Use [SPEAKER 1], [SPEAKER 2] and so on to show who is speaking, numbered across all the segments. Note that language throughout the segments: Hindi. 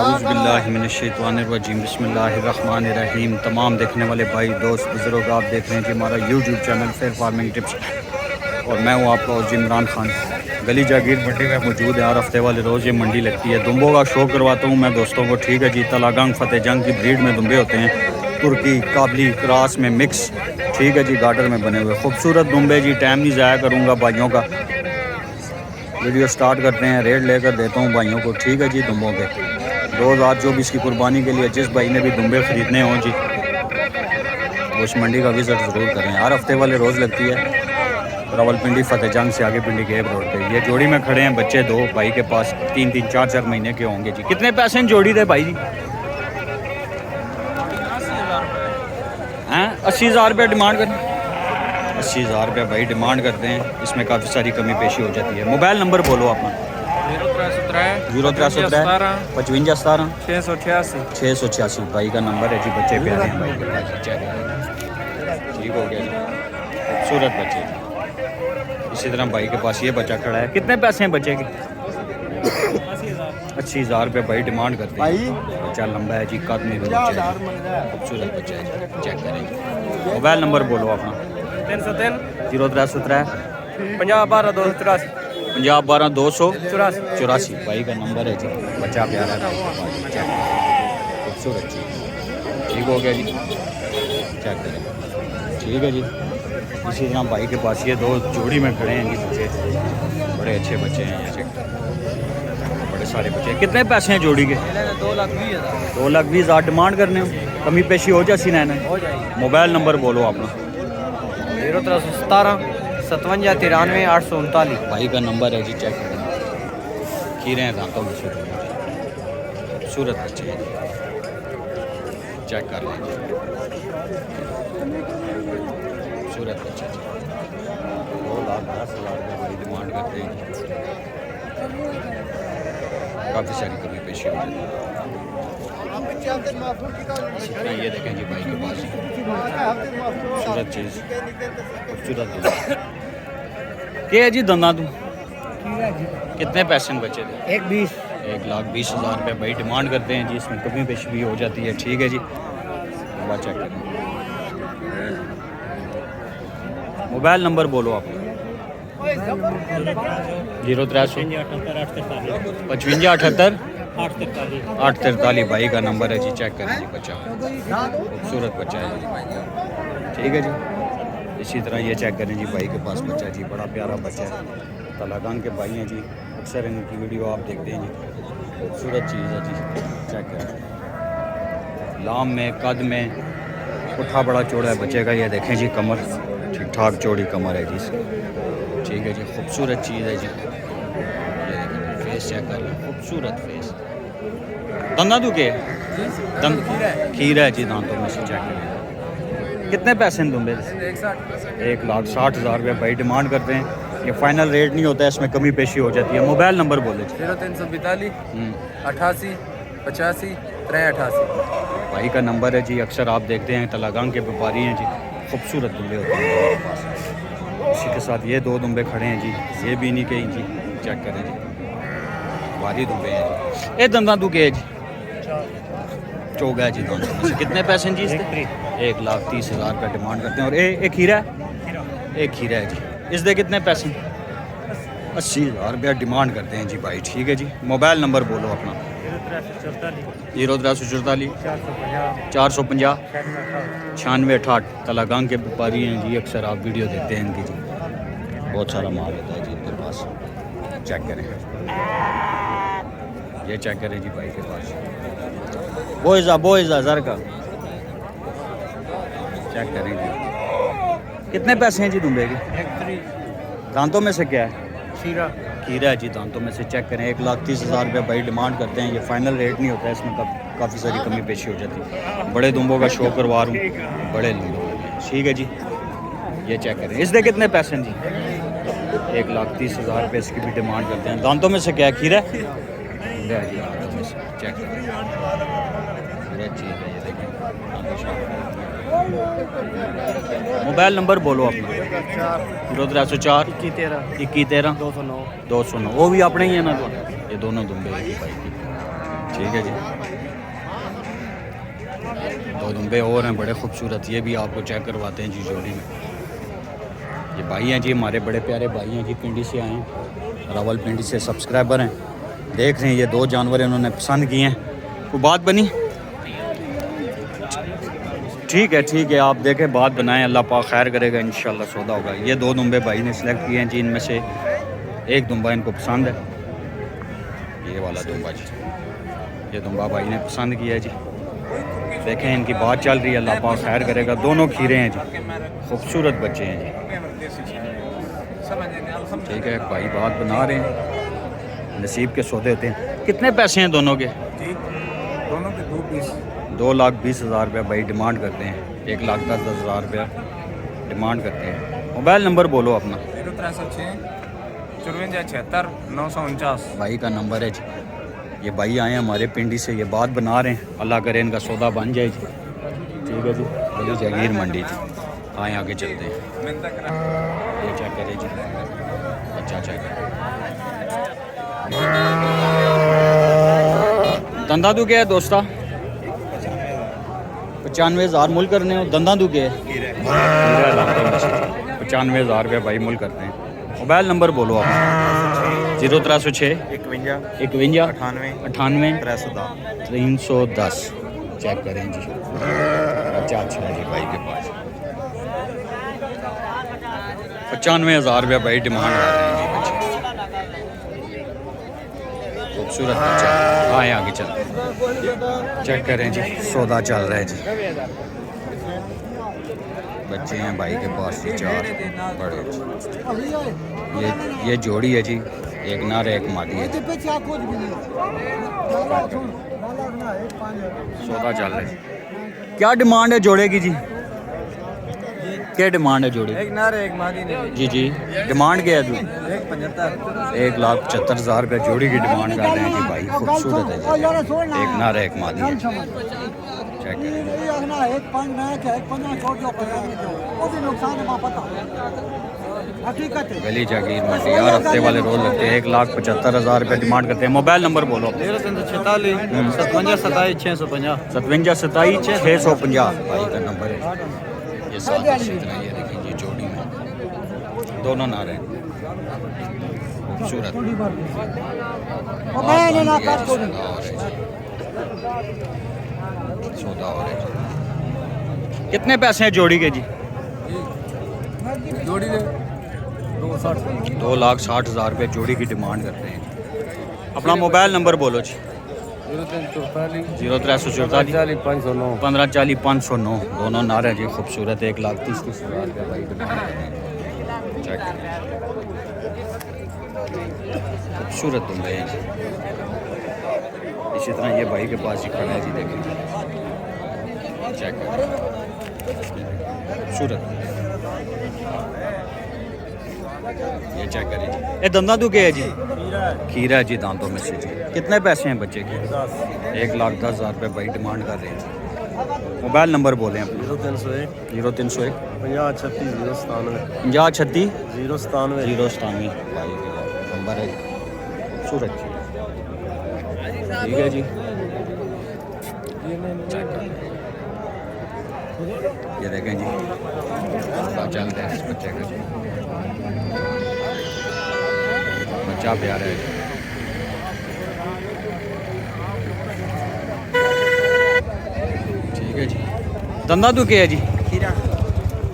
[SPEAKER 1] औज़ुबिल्लाहिमिनश्शैतानिर्रजीम बिस्मिल्लाहिर्रहमानिर्रहीम। तमाम देखने वाले भाई दोस्त बुज़ुर्ग, आप देख रहे हैं कि हमारा YouTube channel fair farming tips और मैं हूँ आपका इमरान खान। गली जागीर मंडी में मौजूद है। हर हफ्ते वाले रोज़ ये मंडी लगती है। दुम्बों का शो करवाता हूँ मैं दोस्तों को, ठीक है जी। तलागंग फतेह जंग की ब्रीड में दुम्बे होते हैं, तुर्की काबली क्रॉस में मिक्स, ठीक है जी। गार्डर में बने हुए खूबसूरत दुम्बे जी। टाइम नहीं ज़ाया करूँगा भाइयों का, वीडियो स्टार्ट करते हैं। रेट लेकर देता हूँ भाइयों को, ठीक है जी। दुम्बों के रोज़ आज जो भी इसकी कुर्बानी के लिए जिस भाई ने भी दुम्बे ख़रीदने हों जी, वो इस मंडी का विज़िट ज़रूर करें। हर हफ्ते वाले रोज़ लगती है। रावलपिंडी फतेह जंग से आगे पिंडी गेब रोड पे ये जोड़ी में खड़े हैं। बच्चे दो भाई के पास 3-3, 4-4 महीने के होंगे जी। कितने पैसे हैं जोड़ी दे भाई जी? हैं 80,000 रुपये डिमांड करें। 80,000 रुपये भाई डिमांड करते हैं। इसमें काफ़ी सारी कमी पेशी हो जाती है। मोबाइल नंबर बोलो अपना। 0317 55 17 686 भाई का नंबर है जी। बच्चे प्यारे हैं भाई के पास, ठीक हो गया जी। खूबसूरत बच्चे। इसी तरह भाई के पास ये बच्चा खड़ा है। कितने पैसे हैं बच्चे के? 80,000 रुपये भाई डिमांड करते हैं। बच्चा लंबा है जी, कद में खूबसूरत बच्चा है जी, चेक करें। मोबाइल नंबर बोलो अपना। 0317 50 12 284 भाई का नंबर है जी। बच्चा प्यारा है, खूबसूरत चीज़, ठीक हो गया जी। चेक करें, ठीक है जी। इसी तरह भाई के पास ये दो जोड़ी में खड़े हैं जी बच्चे, बड़े अच्छे बच्चे हैं यहाँ से, बड़े सारे बच्चे हैं। कितने पैसे हैं जोड़ी के? 2,20,000 डिमांड करने हो, कमी पेशी हो जाए ना? मोबाइल नंबर बोलो अपना।
[SPEAKER 2] 0317 57 93 839
[SPEAKER 1] भाई का नंबर है जी। चेक करें, खीरे हैं दांतों में, खूबसूरत बच्चे हैं, चेक कर लें। खूबसूरत बच्चे 2,10,000 रुपये भाई डिमांड करते हैं। काफ़ी सारी कमी पेशी हो जाती है। ये देखें जी भाई के पास खूबसूरत चीज़, खूबसूरत क्या है जी। दंदा तू कितने पैसे में बचे थे? 1,20,000 रुपये भाई डिमांड करते हैं जी। इसमें कमी पेशी भी हो जाती है, ठीक है जी। चेक करें, मोबाइल नंबर बोलो आप। 03 55 843 भाई का नंबर है जी। चेक करें जी, बच्चा खूबसूरत बच्चा है जी भाई का, ठीक है जी। इसी तरह ये चेक करें जी भाई के पास बच्चा जी, बड़ा प्यारा बच्चा है। तलागंग के भाई हैं जी, अक्सर इनकी वीडियो आप देखते हैं जी। खूबसूरत चीज़ है जी, चेक करें। लाम में, कद में, पुट्ठा बड़ा चौड़ा है बच्चे का। ये देखें जी, कमर ठीक ठाक चौड़ी कमर है जी, ठीक है जी। खूबसूरत चीज़ है जी। ये देखें, फेस चेक कर लो, खूबसूरत फेस। दंदा तू के खीरा है जी दांतों में से, चेक करें। कितने पैसे हैं तुम्हें? 1,60,000 रुपये भाई डिमांड करते हैं। ये फाइनल रेट नहीं होता है, इसमें कमी पेशी हो जाती है। मोबाइल नंबर बोले।
[SPEAKER 2] 0342 88 85 83
[SPEAKER 1] भाई का नंबर है जी। अक्सर आप देखते हैं तलागंग के व्यापारी हैं जी, खूबसूरत दुम्बे होते हैं उनके पास। इसी के साथ ये दो दुम्बे खड़े हैं जी, ये भी नहीं कहीं जी, चेक करें जी, भारी दुम्बे हैं जी। ये दंदा तू के जी चौगा है जी दोनों। कितने पैसे हैं जी इसके? 1,30,000 रुपये डिमांड करते हैं। और एक खीरा है, एक खीरा है जी। इस दे कितने पैसे? 80,000 रुपया डिमांड करते हैं जी भाई, ठीक है जी। मोबाइल नंबर बोलो अपना। 0344 450 9668 तलागंग के व्यापारी हैं जी। अक्सर आप वीडियो देखते हैं इनकी जी, बहुत सारा माल होता है जी इनके पास। चेक करें, ये चेक करें जी भाई के पास बोइज़ा ज़र का, चेक करें जी। कितने पैसे हैं जी दुम्बे के? दांतों में से क्या है? खीरा है जी दांतों में से, चेक करें। 1,30,000 रुपये भाई डिमांड करते हैं। ये फाइनल रेट नहीं होता है, इसमें काफ़ी सारी कमी पेशी हो जाती है। बड़े दुम्बों का शो करवा रहा हूँ, बड़े लंबे, ठीक है जी। ये चेक करें। इस दे कितने पैसे हैं जी? 1,30,000 रुपये इसकी भी डिमांड करते हैं। दांतों में से क्या है? खीरा जी दांतों में से, चेक करें। चीज़ है ये देखें। मोबाइल नंबर बोलो अपना। 0304 21 13 209। वो भी अपने ही है ना? ये दोनों दुम्बे भाई की, ठीक है जी। दो दुम्बे और हैं बड़े खूबसूरत, ये भी आपको चेक करवाते हैं जी जोड़ी में। ये भाई हैं जी, हमारे बड़े प्यारे भाई हैं जी, पिंडी से आए हैं, रावलपिंडी से सब्सक्राइबर हैं। देख रहे हैं ये दो जानवर इन्होंने पसंद किए हैं। कोई बात बनी? ठीक है, आप देखें बात बनाएं, अल्लाह पाक खैर करेगा, इंशाल्लाह सौदा होगा। ये दो दुम्बे भाई ने सिलेक्ट किए हैं जी, इनमें से एक दुम्बा इनको पसंद है, ये वाला दुम्बा जी, ये दुम्बा भाई ने पसंद किया है जी। देखें इनकी बात चल रही है, अल्लाह पाक खैर करेगा। दोनों खीरे हैं जी, खूबसूरत बच्चे हैं जी। ठीक है, भाई बात बना रहे हैं, नसीब के सौदे होते हैं। कितने पैसे हैं दोनों के?
[SPEAKER 2] दोनों के
[SPEAKER 1] 2,20,000 रुपये भाई डिमांड करते हैं। 1,10,000 रुपया डिमांड करते हैं। मोबाइल नंबर बोलो अपना।
[SPEAKER 2] 0306 54 76 949
[SPEAKER 1] भाई का नंबर है जी। ये भाई आए हैं हमारे पिंडी से, ये बात बना रहे हैं, अल्लाह करे इनका सौदा बन जाए जी। ठीक है जी, बड़ी जागीर मंडी जी। आए आगे चलते हैं, ये चेक करें जी, अच्छा चेक करें। धंधा तू क्या है दोस्ता? 95,000 मुल करने हो। धंधा तू क्या है? 95,000 रुपये भाई मुल करते हैं। मोबाइल नंबर बोलो आप। 0306
[SPEAKER 2] 51
[SPEAKER 1] 51
[SPEAKER 2] 98
[SPEAKER 1] 98 310। चेक करें जी, अच्छा है जी भाई के पास। 95,000 रुपये भाई डिमांड कर रहे हैं जी बच्चे। खूबसूरत बच्चा। आए आगे चलते हैं, चेक करें जी, सौदा चल रहा है जी। बच्चे हैं भाई के पास जी, 4 बड़े। ये जोड़ी है जी, एक नर है एक मादी है। सौदा चल रहा है। क्या डिमांड है जोड़े की जी? क्या डिमांड है जोड़े?
[SPEAKER 2] एक नारे एक मादी ने
[SPEAKER 1] जी डिमांड क्या है जी?
[SPEAKER 2] 1,75,000
[SPEAKER 1] रुपये जोड़ी की डिमांड कर रहे हैं जी भाई। खूबसूरत है जी, एक नर है एक मादी है। चेक करें, गली जागीर मंडी यार, हफ्ते वाले रोज लगते हैं। 1,75,000 रुपये डिमांड करते हैं। मोबाइल नंबर बोलो।
[SPEAKER 2] 0346 57 27 650
[SPEAKER 1] 57 27 650 भाई का नंबर है। ये साथ इसी तरह ये देखिए जी, जोड़ी में दोनों नार हैं, खूबसूरत। सौदा हो रहा है। कितने पैसे हैं जोड़ी के जी?
[SPEAKER 2] जोड़ी ले
[SPEAKER 1] 2,60,000 रुपये जोड़ी की डिमांड करते हैं। अपना मोबाइल नंबर बोलो जी। 0344
[SPEAKER 2] 509
[SPEAKER 1] 1540 509। दोनों नार हैं जी, खूबसूरत। 1,30,000 रुपये भाई डिमांड करते हैं। चेक करें, खूबसूरत दुम्बे हैं जी। इसी तरह ये भाई के पास ही खड़ा है जी, देखें चेक करें, खूबसूरत। ये चेक करें जी। ये धंधा तू क्या है जी? खीरा है जी, दांतों में से जी। कितने पैसे हैं बच्चे के? 1,10,000 रुपये भाई डिमांड कर रहे हैं। मोबाइल नंबर बोलें अपने।
[SPEAKER 2] 0301
[SPEAKER 1] 0301
[SPEAKER 2] 50 36 097
[SPEAKER 1] 50 36
[SPEAKER 2] 097
[SPEAKER 1] 097 भाई का नंबर है। खूबसूरत जी, ठीक है जी। ये देखें जी, चल रहा है इस बच्चे का जी, बच्चा प्यारा है जी। ठीक है जी। धंधा तो क्या है जी?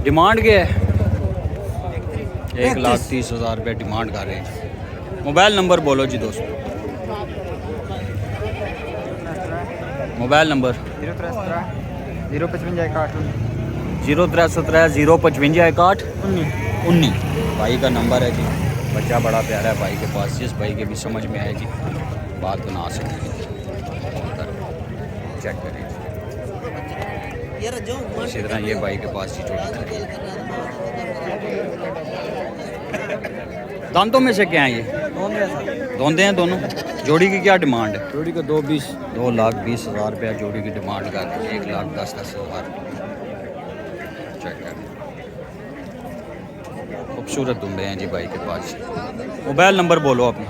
[SPEAKER 1] डिमांड क्या है? 1,30,000 रुपये डिमांड कर रहे हैं। मोबाइल नंबर बोलो जी दोस्तों। मोबाइल नंबर
[SPEAKER 2] 055
[SPEAKER 1] 0317 055 19 भाई का नंबर है जी। बच्चा बड़ा प्यारा है भाई के पास, जिस भाई के भी समझ में आए जी बात बना सकेंगे। चेक करें इसी तरह ये भाई के पास ही जोड़ी। दांतों में से क्या है ये? धोंदे हैं दोनों। जोड़ी की क्या डिमांड है?
[SPEAKER 2] जोड़ी का 220
[SPEAKER 1] 2,20,000 रुपया जोड़ी की डिमांड कर रहे हैं। 1,10,000। चेक करें, खूबसूरत दुम्बे हैं जी भाई के पास। मोबाइल नंबर बोलो अपने।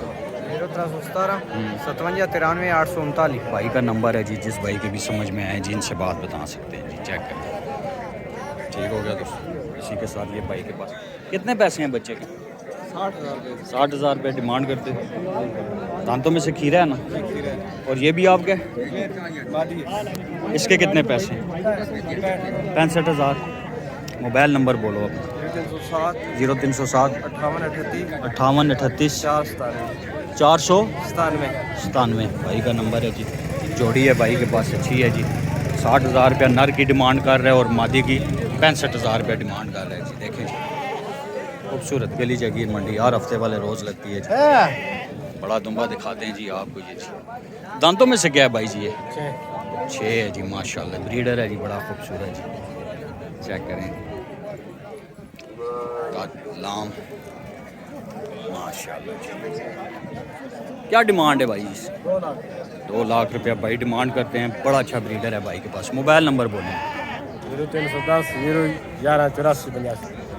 [SPEAKER 2] 1717 57 93 839।
[SPEAKER 1] भाई का नंबर है जी, जिस भाई के भी समझ में आए जी इनसे बात बता सकते हैं जी, चेक करें। ठीक हो गया दोस्तों। इसी के साथ ये भाई के पास कितने पैसे हैं बच्चे के?
[SPEAKER 2] 60,000
[SPEAKER 1] 60,000 रुपये डिमांड करते हैं। दांतों में से खीरा है ना, और ये भी आपके? इसके कितने पैसे हैं? 65,000। मोबाइल नंबर बोलो अपना। 0307 58 38 497 भाई का नंबर है जी। जोड़ी है भाई के पास, अच्छी है जी। 60,000 रुपया नर की डिमांड कर रहा है और मादी की 65,000 रुपया डिमांड कर रहा है जी। देखें जी, खूबसूरत गली जागीर मंडी हर हफ्ते वाले रोज़ लगती है जी। बड़ा दुम्बा दिखाते हैं जी आपको ये जी। दांतों में से क्या है भाई जी? ये 6 है जी, माशाल्लाह ब्रीडर है जी, बड़ा खूबसूरत जी। चेक करें लाम, माशाल्लाह जी। क्या डिमांड है भाई इस? 2 लाख रुपया भाई डिमांड करते हैं। बड़ा अच्छा ब्रीडर है भाई के पास। मोबाइल नंबर बोलें।
[SPEAKER 2] 0310 011 84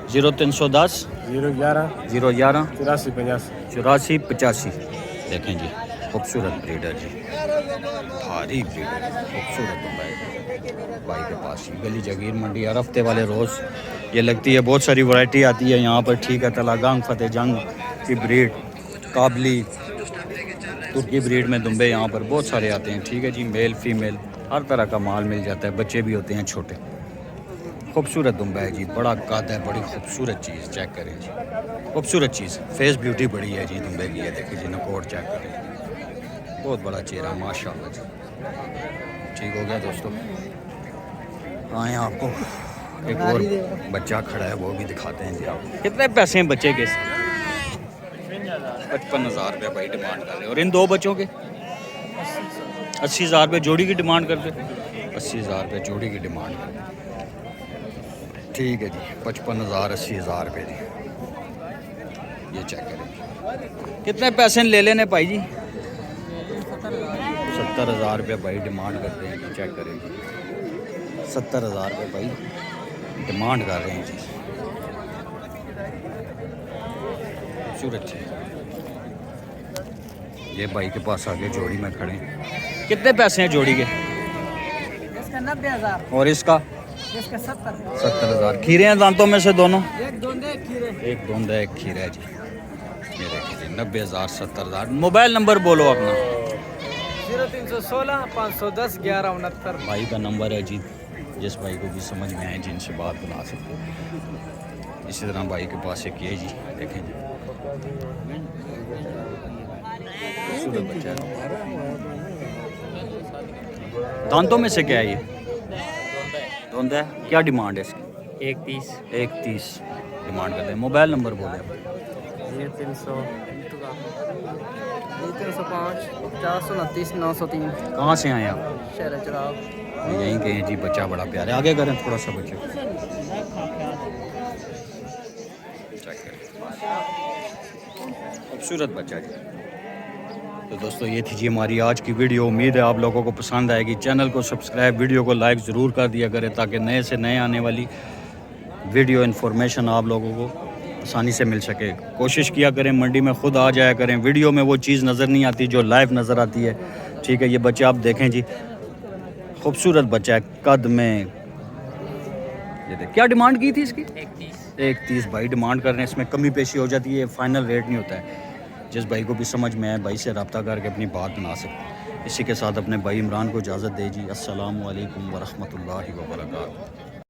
[SPEAKER 1] 0310
[SPEAKER 2] 011
[SPEAKER 1] 011
[SPEAKER 2] 84
[SPEAKER 1] 84 देखें जी, खूबसूरत ब्रीडर जी, भारी ब्रीडर, खूबसूरत भाई के पास। गली जागीर मंडी हर हफ्ते वाले रोज़ ये लगती है। बहुत सारी वैरायटी आती है यहाँ पर। ठीक है, तलागंग फतेह जंग की ब्रीड, काबली, तुर्की ब्रीड में दुम्बे यहाँ पर बहुत सारे आते हैं। ठीक है जी, मेल फीमेल हर तरह का माल मिल जाता है। बच्चे भी होते हैं छोटे। खूबसूरत दुम्बा है जी, बड़ा कद है, बड़ी खूबसूरत चीज़। चेक करें जी, खूबसूरत चीज़, फेस ब्यूटी बड़ी है जी दुम्बे की। है देखिए जी, नकोर चेक करें, बहुत बड़ा चेहरा माशाल्लाह जी। ठीक हो गया दोस्तों। आए आपको एक और बच्चा खड़ा है, वो भी दिखाते हैं जी आपको। कितने पैसे हैं बच्चे के? 55,000 रुपये भाई डिमांड कर रहे हैं। और इन 2 बच्चों के 80,000 रुपये जोड़ी की डिमांड करते। 80,000 रुपये जोड़ी की डिमांड करते। ठीक है जी, 55,000 80,000 रुपये जी। ये चेक करें कितने पैसे ले लेने भाई जी? 70,000 रुपये भाई डिमांड करते हैं। चेक करें जी, 70,000 रुपये भाई डिमांड कर रहे हैं जी। खूबसूरत चीज़। ये भाई के पास आगे जोड़ी में खड़े हैं। कितने पैसे हैं जोड़ी के?
[SPEAKER 2] इसका 90,000
[SPEAKER 1] और इसका?
[SPEAKER 2] इसका
[SPEAKER 1] 70,000। खीरे हैं दांतों में से दोनों?
[SPEAKER 2] एक दोंदे खीरे,
[SPEAKER 1] एक दोंदा एक खीरा है जी। ये देखिए 90,000 70,000। मोबाइल नंबर बोलो अपना।
[SPEAKER 2] 0316 510 1169
[SPEAKER 1] भाई का नंबर है जी, जिस भाई को भी समझ में आए जिनसे बात बना सकते हैं। इसी तरह भाई के पास एक ये जी, देखें जी, खूबसूरत बच्चा है। दांतों में से क्या है ये? दोंदा है। क्या डिमांड है इसकी? 130 डिमांड करते हैं। मोबाइल नंबर बोले।
[SPEAKER 2] 305 429 903।
[SPEAKER 1] कहाँ से आए आप?
[SPEAKER 2] शहर चिराग।
[SPEAKER 1] यहीं के हैं जी। बच्चा बड़ा प्यारा है। आगे करें थोड़ा सा बच्चे, खूबसूरत बच्चा जी। तो दोस्तों ये थी जी हमारी आज की वीडियो। उम्मीद है आप लोगों को पसंद आएगी। चैनल को सब्सक्राइब, वीडियो को लाइक ज़रूर कर दिया करें ताकि नए से नए आने वाली वीडियो इन्फॉर्मेशन आप लोगों को आसानी से मिल सके। कोशिश किया करें मंडी में ख़ुद आ जाया करें। वीडियो में वो चीज़ नज़र नहीं आती जो लाइव नज़र आती है। ठीक है, ये बच्चे आप देखें जी, खूबसूरत बच्चा है कद में। ये देख, क्या डिमांड की थी इसकी? 130 भाई डिमांड कर रहे हैं। इसमें कमी पेशी हो जाती है, फाइनल रेट नहीं होता है। जिस भाई को भी समझ में आए भाई से रब्ता करके अपनी बात बना सकते। इसी के साथ अपने भाई इमरान को इजाज़त दीजिए। अस्सलामु अलैकुम वरहमतुल्लाहि वबरकातुहू।